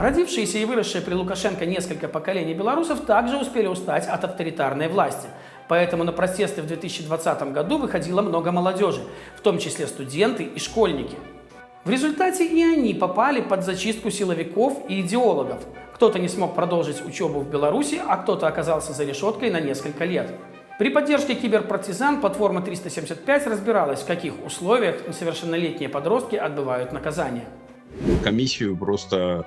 Родившиеся и выросшие при Лукашенко несколько поколений белорусов также успели устать от авторитарной власти. Поэтому на протесты в 2020 году выходило много молодежи, в том числе студенты и школьники. В результате и они попали под зачистку силовиков и идеологов. Кто-то не смог продолжить учебу в Беларуси, а кто-то оказался за решеткой на несколько лет. При поддержке киберпартизан платформа 375 разбиралась, в каких условиях несовершеннолетние подростки отбывают наказание. Комиссию просто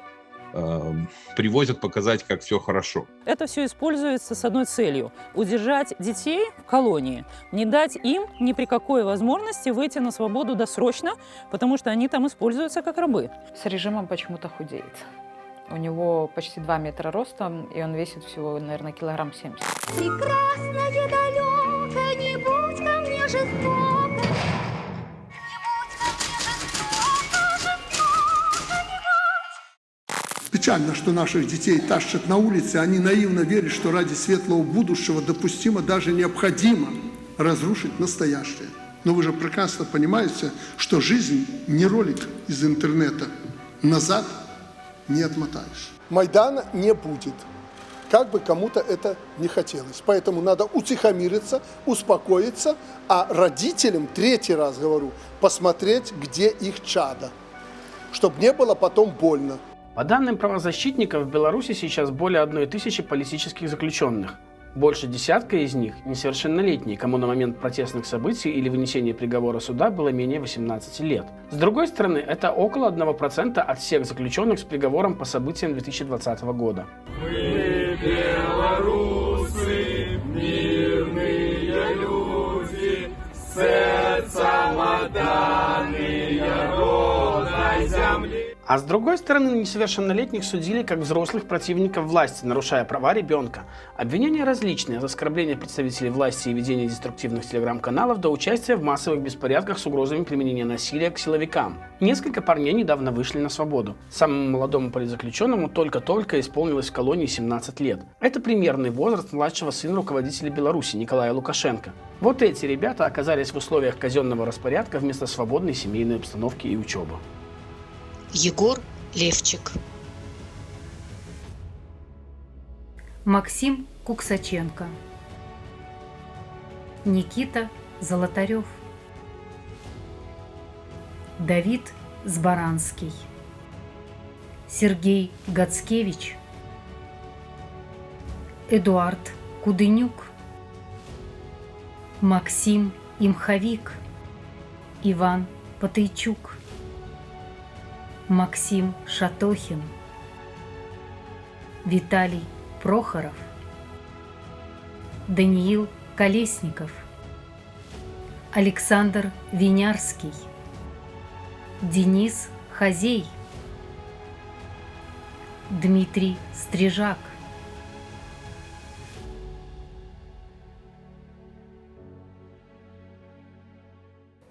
привозят показать, как все хорошо. Это все используется с одной целью – удержать детей в колонии, не дать им ни при какой возможности выйти на свободу досрочно, потому что они там используются как рабы. С режимом почему-то худеет. У него почти 2 метра ростом, и он весит всего, наверное, килограмм 70. Прекрасное далеко, не будь ко мне жестоко. Печально, что наших детей тащат на улице, они наивно верят, что ради светлого будущего допустимо, даже необходимо разрушить настоящее. Но вы же прекрасно понимаете, что жизнь не ролик из интернета. Назад не отмотаешь. Майдана не будет, как бы кому-то это не хотелось. Поэтому надо утихомириться, успокоиться, а родителям, 3-й раз говорю, посмотреть, где их чадо, чтобы не было потом больно. По данным правозащитников, в Беларуси сейчас более 1000 политических заключенных. Больше десятка из них несовершеннолетние, кому на момент протестных событий или вынесения приговора суда было менее 18 лет. С другой стороны, это около 1% от всех заключенных с приговором по событиям 2020 года. Мы, белорусы, мирные люди, сердцем отданные родной земли. А с другой стороны, несовершеннолетних судили как взрослых противников власти, нарушая права ребенка. Обвинения различные, от оскорбления представителей власти и ведения деструктивных телеграм-каналов до участия в массовых беспорядках с угрозами применения насилия к силовикам. Несколько парней недавно вышли на свободу. Самому молодому политзаключенному только-только исполнилось в колонии 17 лет. Это примерный возраст младшего сына руководителя Беларуси Николая Лукашенко. Вот эти ребята оказались в условиях казенного распорядка вместо свободной семейной обстановки и учебы. Егор Левчик. Максим Куксаченко. Никита Золотарев. Давид Збаранский. Сергей Гацкевич. Эдуард Кудынюк. Максим Имховик. Иван Патейчук. Максим Шатохин. Виталий Прохоров. Даниил Колесников. Александр Винярский. Денис Хазей. Дмитрий Стрижак.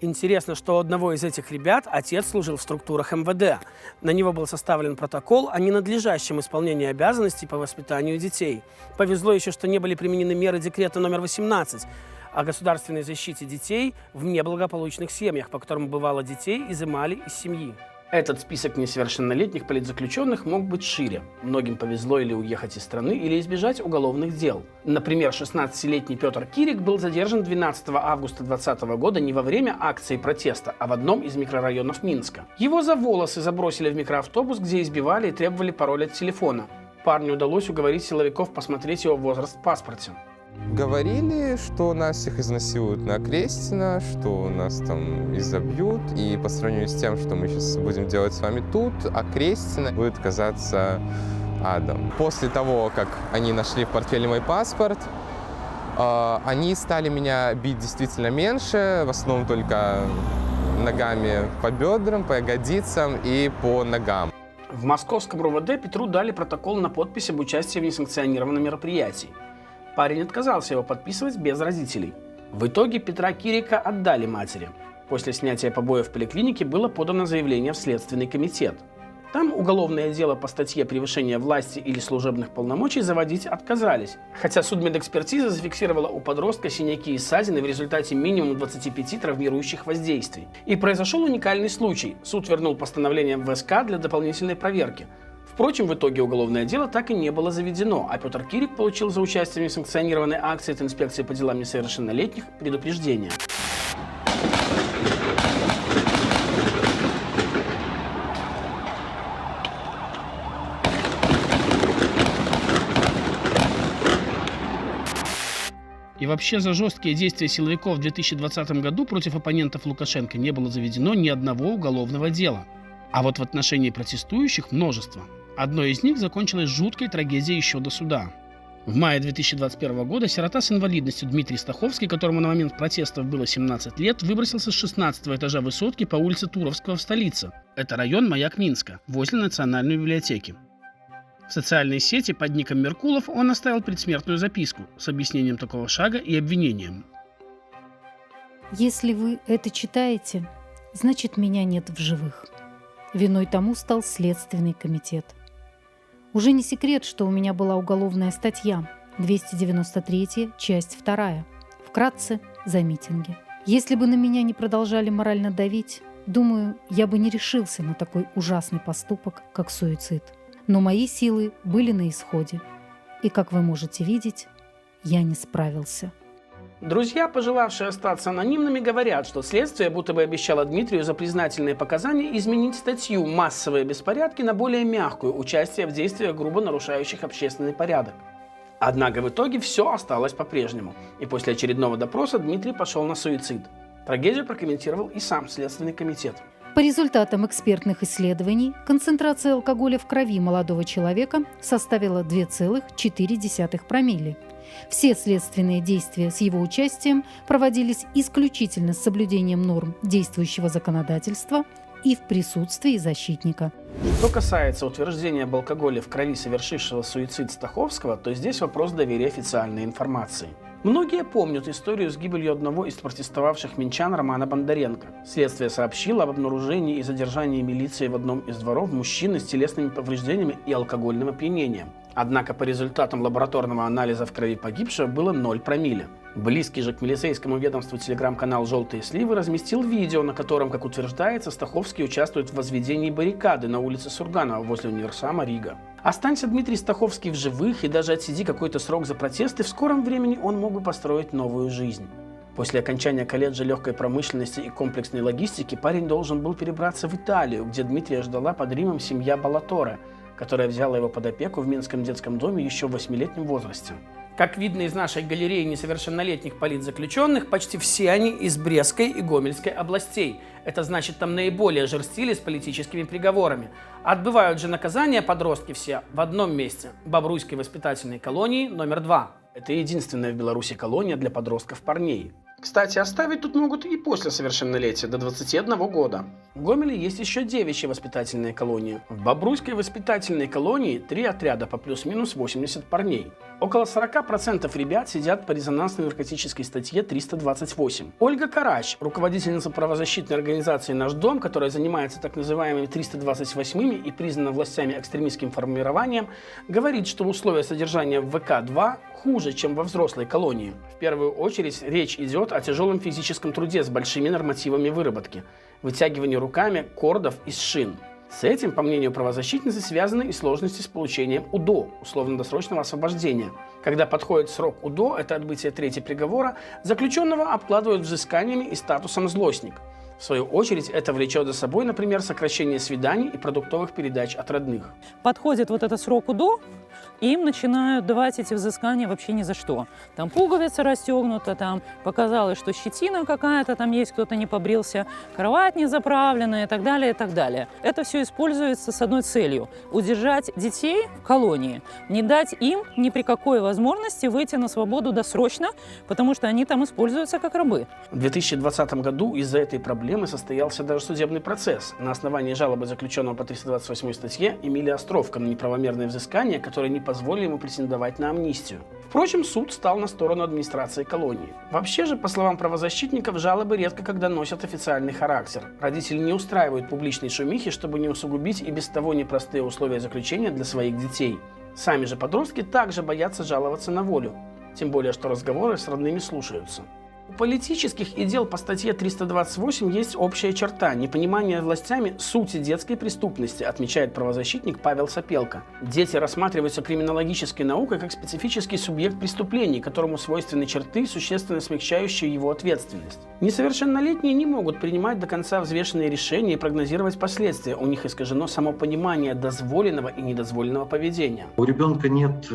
Интересно, что у одного из этих ребят отец служил в структурах МВД. На него был составлен протокол о ненадлежащем исполнении обязанностей по воспитанию детей. Повезло еще, что не были применены меры декрета номер 18 о государственной защите детей в неблагополучных семьях, по которым бывало детей изымали из семьи. Этот список несовершеннолетних политзаключенных мог быть шире. Многим повезло или уехать из страны, или избежать уголовных дел. Например, 16-летний Петр Кирик был задержан 12 августа 2020 года не во время акции протеста, а в одном из микрорайонов Минска. Его за волосы забросили в микроавтобус, где избивали и требовали пароль от телефона. Парню удалось уговорить силовиков посмотреть его возраст в паспорте. Говорили, что нас всех изнасилуют на Крестина, что нас там изобьют. И по сравнению с тем, что мы сейчас будем делать с вами тут, Крестина будет казаться адом. После того, как они нашли в портфеле мой паспорт, они стали меня бить действительно меньше, в основном только ногами по бедрам, по ягодицам и по ногам. В московском РУВД Петру дали протокол на подпись об участии в несанкционированном мероприятии. Парень отказался его подписывать без родителей. В итоге Петра Кирика отдали матери. После снятия побоев в поликлинике было подано заявление в Следственный комитет. Там уголовное дело по статье «Превышение власти или служебных полномочий» заводить отказались. Хотя судмедэкспертиза зафиксировала у подростка синяки и ссадины в результате минимум 25 травмирующих воздействий. И произошел уникальный случай. Суд вернул постановление в ВСК для дополнительной проверки. В Впрочем, в итоге уголовное дело так и не было заведено, а Петр Кирик получил за участие в несанкционированной акции от инспекции по делам несовершеннолетних предупреждение. И вообще за жесткие действия силовиков в 2020 году против оппонентов Лукашенко не было заведено ни одного уголовного дела. А вот в отношении протестующих множество. Одно из них закончилось жуткой трагедией еще до суда. В мае 2021 года сирота с инвалидностью Дмитрий Стаховский, которому на момент протестов было 17 лет, выбросился с 16-го этажа высотки по улице Туровского в столице. Это район Маяк Минска, возле Национальной библиотеки. В социальной сети под ником Меркулов он оставил предсмертную записку с объяснением такого шага и обвинением. Если вы это читаете, значит, меня нет в живых. Виной тому стал Следственный комитет. Уже не секрет, что у меня была уголовная статья 293, часть 2. Вкратце, за митинги. Если бы на меня не продолжали морально давить, думаю, я бы не решился на такой ужасный поступок, как суицид. Но мои силы были на исходе. И, как вы можете видеть, я не справился. Друзья, пожелавшие остаться анонимными, говорят, что следствие будто бы обещало Дмитрию за признательные показания изменить статью «Массовые беспорядки» на более мягкую — участие в действиях, грубо нарушающих общественный порядок. Однако в итоге все осталось по-прежнему. И после очередного допроса Дмитрий пошел на суицид. Трагедию прокомментировал и сам Следственный комитет. По результатам экспертных исследований, концентрация алкоголя в крови молодого человека составила 2,4 промилле. Все следственные действия с его участием проводились исключительно с соблюдением норм действующего законодательства и в присутствии защитника. Что касается утверждения об алкоголе в крови совершившего суицид Стаховского, то здесь вопрос доверия официальной информации. Многие помнят историю с гибелью одного из протестовавших минчан Романа Бондаренко. Следствие сообщило об обнаружении и задержании милиции в одном из дворов мужчины с телесными повреждениями и алкогольным опьянением. Однако по результатам лабораторного анализа в крови погибшего было 0 промилле. Близкий же к милицейскому ведомству телеграм-канал «Желтые сливы» разместил видео, на котором, как утверждается, Стаховский участвует в возведении баррикады на улице Сурганова возле универсама Рига. Останься Дмитрий Стаховский в живых и даже отсиди какой-то срок за протесты, в скором времени он мог бы построить новую жизнь. После окончания колледжа легкой промышленности и комплексной логистики парень должен был перебраться в Италию, где Дмитрия ждала под Римом семья Балаторе, которая взяла его под опеку в Минском детском доме еще в 8-летнем возрасте. Как видно из нашей галереи несовершеннолетних политзаключенных, почти все они из Брестской и Гомельской областей. Это значит, там наиболее жерстили с политическими приговорами. Отбывают же наказания подростки все в одном месте – Бобруйской воспитательной колонии номер 2. Это единственная в Беларуси колония для подростков-парней. Кстати, оставить тут могут и после совершеннолетия, до 21 года. В Гомеле есть еще девичьи воспитательные колонии. В Бобруйской воспитательной колонии 3 отряда по плюс-минус 80 парней. Около 40% ребят сидят по резонансной наркотической статье 328. Ольга Карач, руководительница правозащитной организации «Наш дом», которая занимается так называемыми 328-ми и признана властями экстремистским формированием, говорит, что условия содержания в ВК-2 хуже, чем во взрослой колонии. В первую очередь речь идет о тяжелом физическом труде с большими нормативами выработки, вытягивании руками кордов из шин. С этим, по мнению правозащитницы, связаны и сложности с получением УДО, условно-досрочного освобождения. Когда подходит срок УДО, это отбытие трети приговора, заключенного обкладывают взысканиями и статусом «злостник». В свою очередь, это влечет за собой, например, сокращение свиданий и продуктовых передач от родных. Подходит вот этот срок УДО, и им начинают давать эти взыскания вообще ни за что. Там пуговица расстегнута, там показалось, что щетина какая-то там есть, кто-то не побрился, кровать не заправлена и так далее, и так далее. Это все используется с одной целью – удержать детей в колонии, не дать им ни при какой возможности выйти на свободу досрочно, потому что они там используются как рабы. В 2020 году из-за этой проблемы состоялся даже судебный процесс на основании жалобы заключенного по 328 статье Эмилия Островка на неправомерное взыскание, которое не позволили ему претендовать на амнистию. Впрочем, суд стал на сторону администрации колонии. Вообще же, по словам правозащитников, жалобы редко когда носят официальный характер. Родители не устраивают публичной шумихи, чтобы не усугубить и без того непростые условия заключения для своих детей. Сами же подростки также боятся жаловаться на волю, тем более что разговоры с родными слушаются. У политических и дел по статье 328 есть общая черта – непонимание властями сути детской преступности, отмечает правозащитник Павел Сапелко. Дети рассматриваются криминологической наукой как специфический субъект преступлений, которому свойственны черты, существенно смягчающие его ответственность. Несовершеннолетние не могут принимать до конца взвешенные решения и прогнозировать последствия. У них искажено само понимание дозволенного и недозволенного поведения. У ребенка нет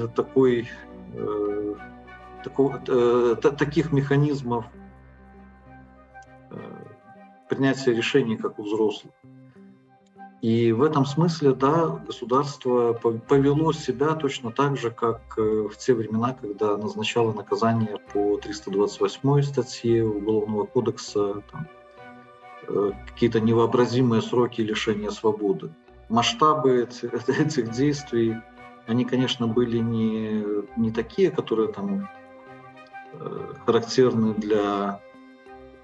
таких механизмов принятия решений, как у взрослых. И в этом смысле, да, государство повело себя точно так же, как в те времена, когда назначало наказание по 328 статье Уголовного кодекса, какие-то невообразимые сроки лишения свободы. Масштабы этих действий, они, конечно, были не такие, которые там характерны для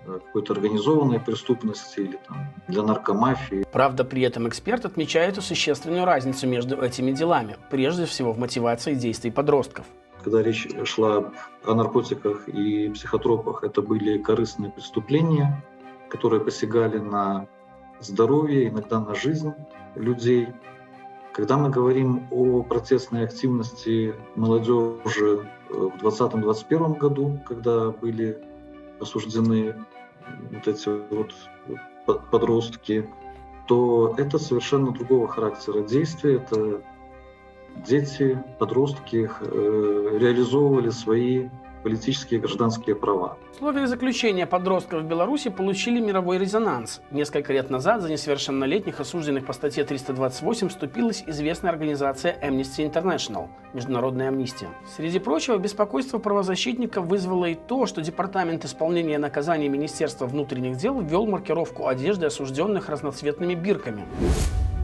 какой-то организованной преступности или там, для наркомафии. Правда, при этом эксперт отмечает существенную разницу между этими делами, прежде всего в мотивации действий подростков. Когда речь шла о наркотиках и психотропах, это были корыстные преступления, которые посягали на здоровье, иногда на жизнь людей. Когда мы говорим о протестной активности молодежи в 2020-2021 году, когда были осуждены вот эти вот подростки, то это совершенно другого характера действия. Это дети, подростки реализовывали свои политические и гражданские права. Условия заключения подростков в Беларуси получили мировой резонанс. Несколько лет назад за несовершеннолетних, осужденных по статье 328, вступилась известная организация Amnesty International – Международная амнистия. Среди прочего, беспокойство правозащитников вызвало и то, что Департамент исполнения наказаний Министерства внутренних дел ввел маркировку одежды осужденных разноцветными бирками.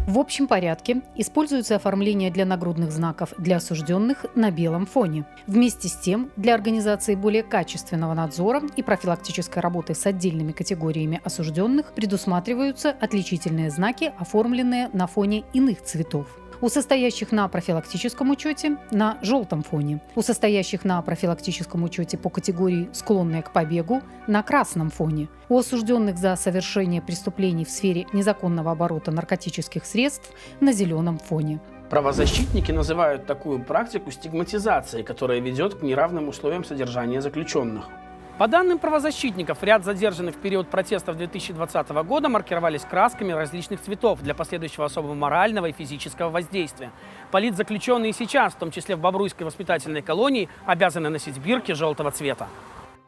В общем порядке используется оформление для нагрудных знаков для осужденных на белом фоне. Вместе с тем, для организации более качественного надзора и профилактической работы с отдельными категориями осужденных предусматриваются отличительные знаки, оформленные на фоне иных цветов. У состоящих на профилактическом учете на желтом фоне, у состоящих на профилактическом учете по категории «склонные к побегу» на красном фоне, у осужденных за совершение преступлений в сфере незаконного оборота наркотических средств на зеленом фоне. Правозащитники называют такую практику стигматизацией, которая ведет к неравным условиям содержания заключенных. По данным правозащитников, ряд задержанных в период протестов 2020 года маркировались красками различных цветов для последующего особого морального и физического воздействия. Политзаключенные сейчас, в том числе в Бобруйской воспитательной колонии, обязаны носить бирки желтого цвета.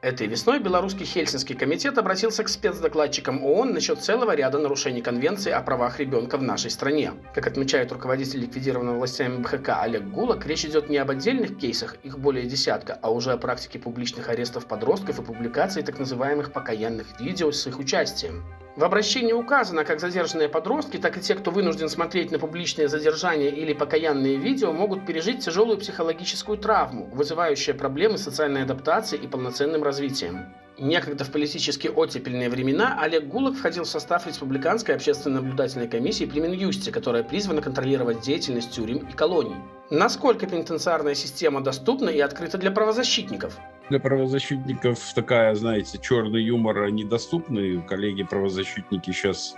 Этой весной Белорусский Хельсинский комитет обратился к спецдокладчикам ООН насчет целого ряда нарушений Конвенции о правах ребенка в нашей стране. Как отмечает руководитель ликвидированного властями БХК Олег Гулак, речь идет не об отдельных кейсах, их более десятка, а уже о практике публичных арестов подростков и публикации так называемых покаянных видео с их участием. В обращении указано, как задержанные подростки, так и те, кто вынужден смотреть на публичное задержание или покаянные видео, могут пережить тяжелую психологическую травму, вызывающую проблемы социальной адаптации и полноценным развитием. Некогда в политически оттепельные времена Олег Гулак входил в состав Республиканской общественно-наблюдательной комиссии при Минюсте, которая призвана контролировать деятельность тюрем и колоний. Насколько пенитенциарная система доступна и открыта для правозащитников? Для правозащитников такая, знаете, черный юмор недоступный. Коллеги-правозащитники сейчас,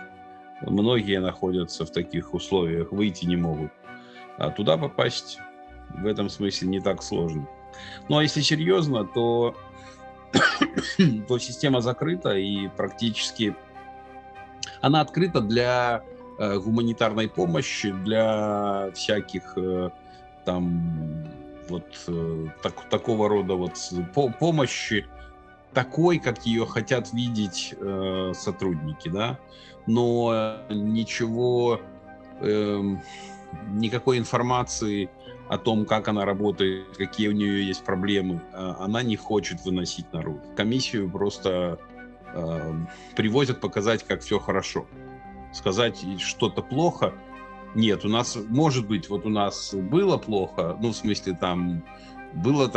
многие находятся в таких условиях, выйти не могут. А туда попасть в этом смысле не так сложно. Ну а если серьезно, то система закрыта и практически она открыта для гуманитарной помощи, для всяких такого рода помощи, такой, как ее хотят видеть сотрудники, да, но никакой информации о том, как она работает, какие у нее есть проблемы, она не хочет выносить наружу. Комиссию просто привозят показать, как все хорошо. Сказать что-то плохо. Нет, у нас, может быть, у нас было плохо, в смысле, была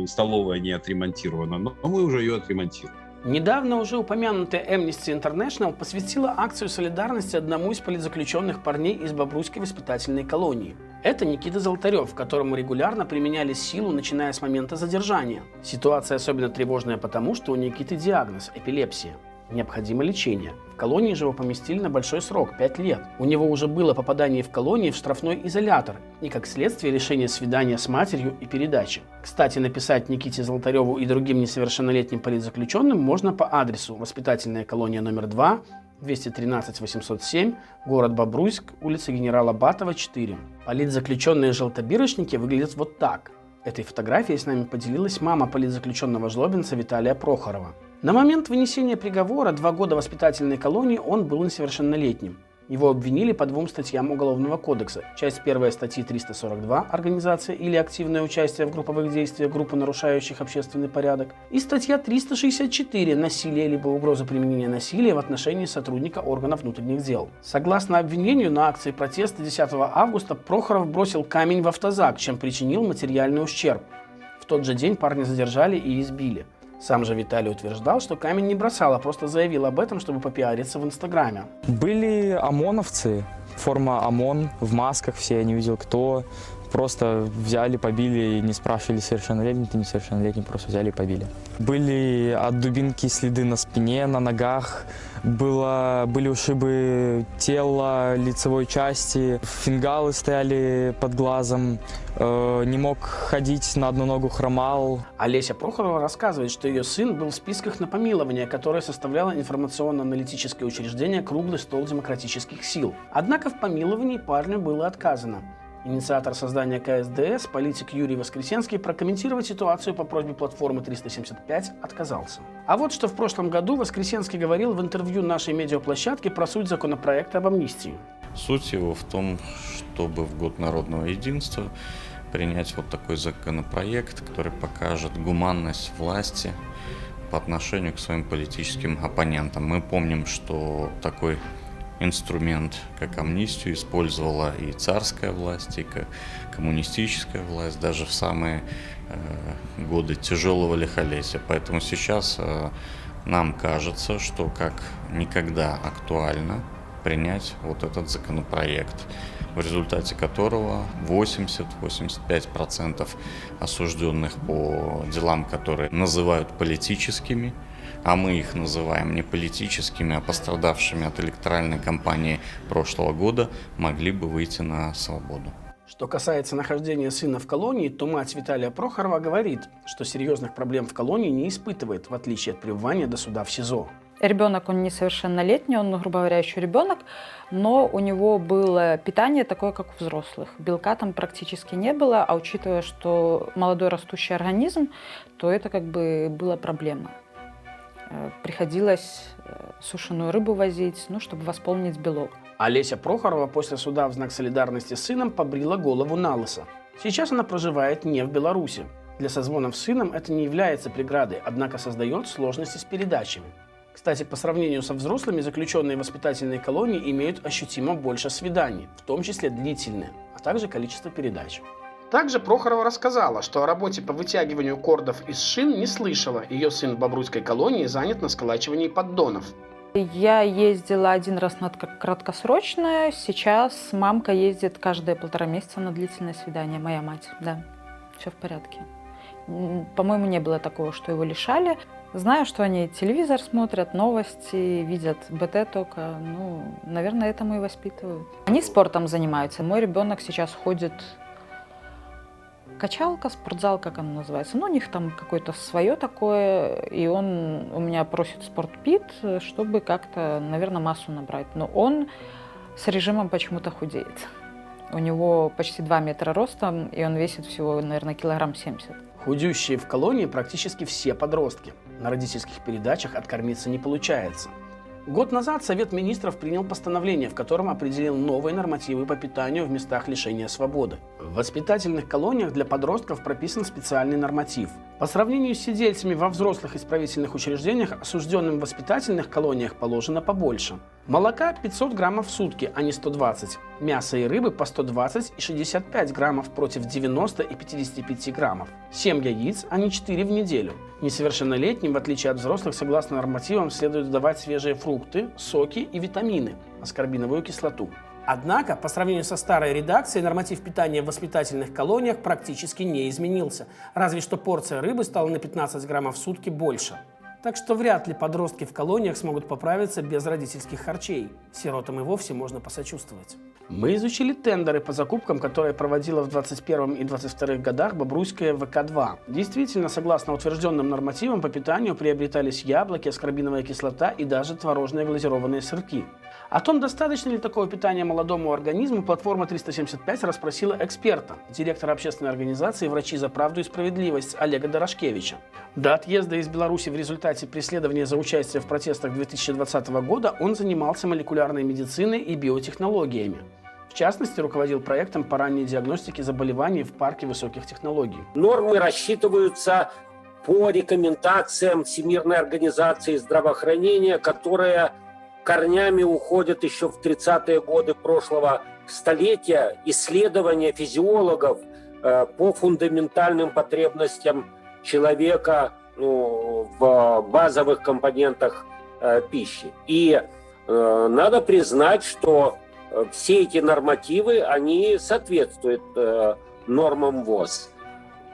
столовая не отремонтирована, но мы уже ее отремонтировали. Недавно уже упомянутая Amnesty International посвятила акцию солидарности одному из политзаключенных парней из Бобруйской воспитательной колонии. Это Никита Золотарев, которому регулярно применяли силу, начиная с момента задержания. Ситуация особенно тревожная потому, что у Никиты диагноз – эпилепсия. Необходимо лечение. В колонии же его поместили на большой срок – 5 лет. У него уже было попадание в колонии в штрафной изолятор и, как следствие, решение свидания с матерью и передачи. Кстати, написать Никите Золотареву и другим несовершеннолетним политзаключенным можно по адресу: воспитательная колония номер 2, 213-807, город Бобруйск, улица генерала Батова, 4. Политзаключенные желтобирочники выглядят вот так. Этой фотографией с нами поделилась мама политзаключенного жлобинца Виталия Прохорова. На момент вынесения приговора 2 года воспитательной колонии он был несовершеннолетним. Его обвинили по 2 статьям Уголовного кодекса. Часть 1 статьи 342 «Организация или активное участие в групповых действиях группы, нарушающих общественный порядок» и статья 364 «Насилие либо угроза применения насилия в отношении сотрудника органов внутренних дел». Согласно обвинению, на акции протеста 10 августа Прохоров бросил камень в автозак, чем причинил материальный ущерб. В тот же день парня задержали и избили. Сам же Виталий утверждал, что камень не бросал, а просто заявил об этом, чтобы попиариться в Инстаграме. Были ОМОНовцы, форма ОМОН, в масках все, я не видел кто. Просто взяли, побили и не спрашивали, совершеннолетний ты, несовершеннолетний, просто взяли и побили. Были от дубинки следы на спине, на ногах, были ушибы тела, лицевой части, фингалы стояли под глазом, не мог ходить, на одну ногу хромал. Олеся Прохорова рассказывает, что ее сын был в списках на помилование, которое составляло информационно-аналитическое учреждение «Круглый стол демократических сил». Однако в помиловании парню было отказано. Инициатор создания КСДС, политик Юрий Воскресенский, прокомментировать ситуацию по просьбе платформы 375 отказался. А вот что в прошлом году Воскресенский говорил в интервью нашей медиаплощадке про суть законопроекта об амнистии. Суть его в том, чтобы в год народного единства принять вот такой законопроект, который покажет гуманность власти по отношению к своим политическим оппонентам. Мы помним, что такой инструмент, как амнистию, использовала и царская власть, и коммунистическая власть, даже в самые годы тяжелого лихолетия. Поэтому сейчас нам кажется, что как никогда актуально принять вот этот законопроект, в результате которого 80-85% осужденных по делам, которые называют политическими, а мы их называем не политическими, а пострадавшими от электоральной кампании прошлого года, могли бы выйти на свободу. Что касается нахождения сына в колонии, то мать Виталия Прохорова говорит, что серьезных проблем в колонии не испытывает, в отличие от пребывания до суда в СИЗО. Ребенок, он несовершеннолетний, он, грубо говоря, еще ребенок, но у него было питание такое, как у взрослых. Белка там практически не было, а учитывая, что молодой растущий организм, то это как бы была проблема. Приходилось сушеную рыбу возить, чтобы восполнить белок. Олеся Прохорова после суда в знак солидарности с сыном побрила голову на лысо. Сейчас она проживает не в Беларуси. Для созвонов с сыном это не является преградой, однако создает сложности с передачами. Кстати, по сравнению со взрослыми, заключенные в воспитательной колонии имеют ощутимо больше свиданий, в том числе длительные, а также количество передач. Также Прохорова рассказала, что о работе по вытягиванию кордов из шин не слышала. Ее сын в Бобруйской колонии занят на сколачивании поддонов. Я ездила 1 раз на краткосрочное, сейчас мамка ездит каждые 1,5 месяца на длительное свидание, моя мать, да, все в порядке. По-моему, не было такого, что его лишали. Знаю, что они телевизор смотрят, новости, видят БТ только, наверное, этому и воспитывают. Они спортом занимаются. Мой ребенок сейчас ходит качалка, спортзал, как она называется. У них там какое-то свое такое, и он у меня просит спортпит, чтобы как-то, наверное, массу набрать. Но он с режимом почему-то худеет. У него почти 2 метра ростом, и он весит всего, наверное, 70 кг. Худеющие в колонии практически все подростки. На родительских передачах откормиться не получается. Год назад Совет министров принял постановление, в котором определил новые нормативы по питанию в местах лишения свободы. В воспитательных колониях для подростков прописан специальный норматив. По сравнению с сидельцами во взрослых исправительных учреждениях, осужденным в воспитательных колониях положено побольше. Молока 500 граммов в сутки, а не 120. Мяса и рыбы по 120 и 65 граммов против 90 и 55 граммов. 7 яиц, а не 4 в неделю. Несовершеннолетним, в отличие от взрослых, согласно нормативам, следует давать свежие фрукты, соки и витамины, аскорбиновую кислоту. Однако, по сравнению со старой редакцией, норматив питания в воспитательных колониях практически не изменился. Разве что порция рыбы стала на 15 граммов в сутки больше. Так что вряд ли подростки в колониях смогут поправиться без родительских харчей. Сиротам и вовсе можно посочувствовать. Мы изучили тендеры по закупкам, которые проводила в 2021 и 2022 годах Бобруйская ВК-2. Действительно, согласно утвержденным нормативам по питанию приобретались яблоки, аскорбиновая кислота и даже творожные глазированные сырки. О том, достаточно ли такого питания молодому организму, платформа 375 расспросила эксперта, директора общественной организации «Врачи за правду и справедливость» Олега Дорошкевича. До отъезда из Беларуси в результате преследования за участие в протестах 2020 года он занимался молекулярной медициной и биотехнологиями. В частности, руководил проектом по ранней диагностике заболеваний в парке высоких технологий. Нормы рассчитываются по рекомендациям Всемирной организации здравоохранения, которая корнями уходят еще в 30-е годы прошлого столетия. Исследования физиологов по фундаментальным потребностям человека в базовых компонентах пищи. И надо признать, что все эти нормативы, они соответствуют нормам ВОЗ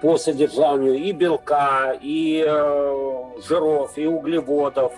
по содержанию и белка, и жиров, и углеводов,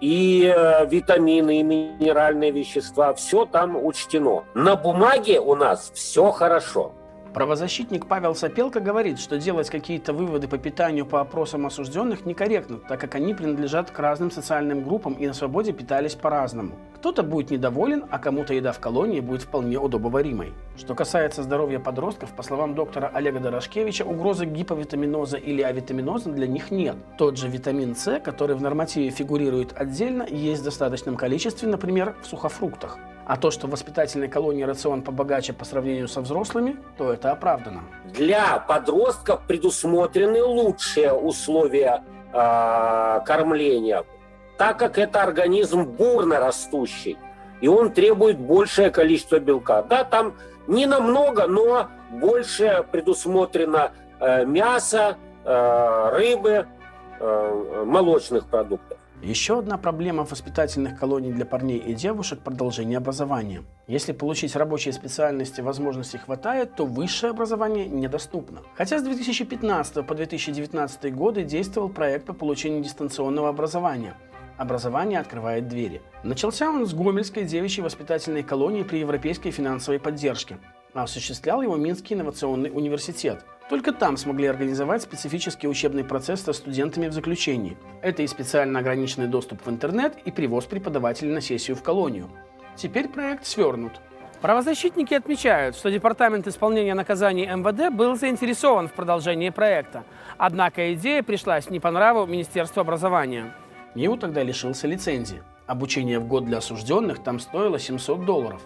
и витамины, и минеральные вещества. Все там учтено. На бумаге у нас все хорошо. Правозащитник Павел Сапелко говорит, что делать какие-то выводы по питанию по опросам осужденных некорректно, так как они принадлежат к разным социальным группам и на свободе питались по-разному. Кто-то будет недоволен, а кому-то еда в колонии будет вполне удобоваримой. Что касается здоровья подростков, по словам доктора Олега Дорошкевича, угрозы гиповитаминоза или авитаминоза для них нет. Тот же витамин С, который в нормативе фигурирует отдельно, есть в достаточном количестве, например, в сухофруктах. А то, что в воспитательной колонии рацион побогаче по сравнению со взрослыми, то это оправдано. Для подростков предусмотрены лучшие условия кормления, так как это организм бурно растущий, и он требует большее количество белка. Да, там не намного, но больше предусмотрено мяса, рыбы, молочных продуктов. Еще одна проблема воспитательных колоний для парней и девушек – продолжение образования. Если получить рабочие специальности возможностей хватает, то высшее образование недоступно. Хотя с 2015 по 2019 годы действовал проект по получению дистанционного образования. Образование открывает двери. Начался он с Гомельской девичьей воспитательной колонии при европейской финансовой поддержке. А осуществлял его Минский инновационный университет. Только там смогли организовать специфический учебный процесс со студентами в заключении. Это и специально ограниченный доступ в интернет, и привоз преподавателей на сессию в колонию. Теперь проект свернут. Правозащитники отмечают, что Департамент исполнения наказаний МВД был заинтересован в продолжении проекта. Однако идея пришлась не по нраву Министерству образования. МИУ тогда лишился лицензии. Обучение в год для осужденных там стоило $700.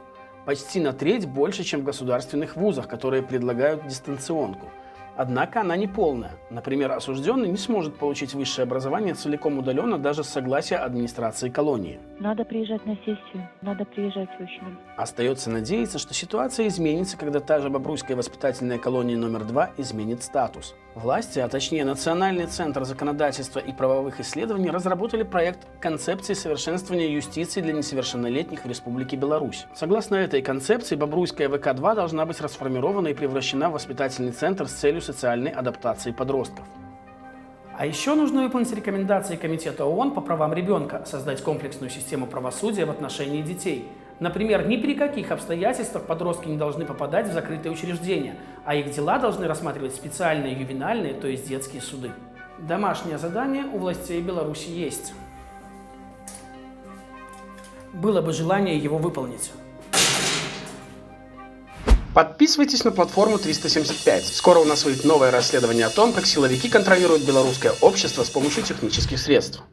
Почти на треть больше, чем в государственных вузах, которые предлагают дистанционку. Однако она не полная. Например, осужденный не сможет получить высшее образование целиком удаленно даже с согласия администрации колонии. Надо приезжать на сессию, надо приезжать очень. Остается надеяться, что ситуация изменится, когда та же Бобруйская воспитательная колония номер 2 изменит статус. Власти, а точнее Национальный центр законодательства и правовых исследований, разработали проект концепции совершенствования юстиции для несовершеннолетних в Республике Беларусь. Согласно этой концепции, Бобруйская ВК-2 должна быть расформирована и превращена в воспитательный центр с целью социальной адаптации подростков. А еще нужно выполнить рекомендации Комитета ООН по правам ребенка, создать комплексную систему правосудия в отношении детей. Например, ни при каких обстоятельствах подростки не должны попадать в закрытые учреждения, а их дела должны рассматривать специальные ювенальные, то есть детские суды. Домашнее задание у властей Беларуси есть. Было бы желание его выполнить. Подписывайтесь на платформу 375. Скоро у нас выйдет новое расследование о том, как силовики контролируют белорусское общество с помощью технических средств.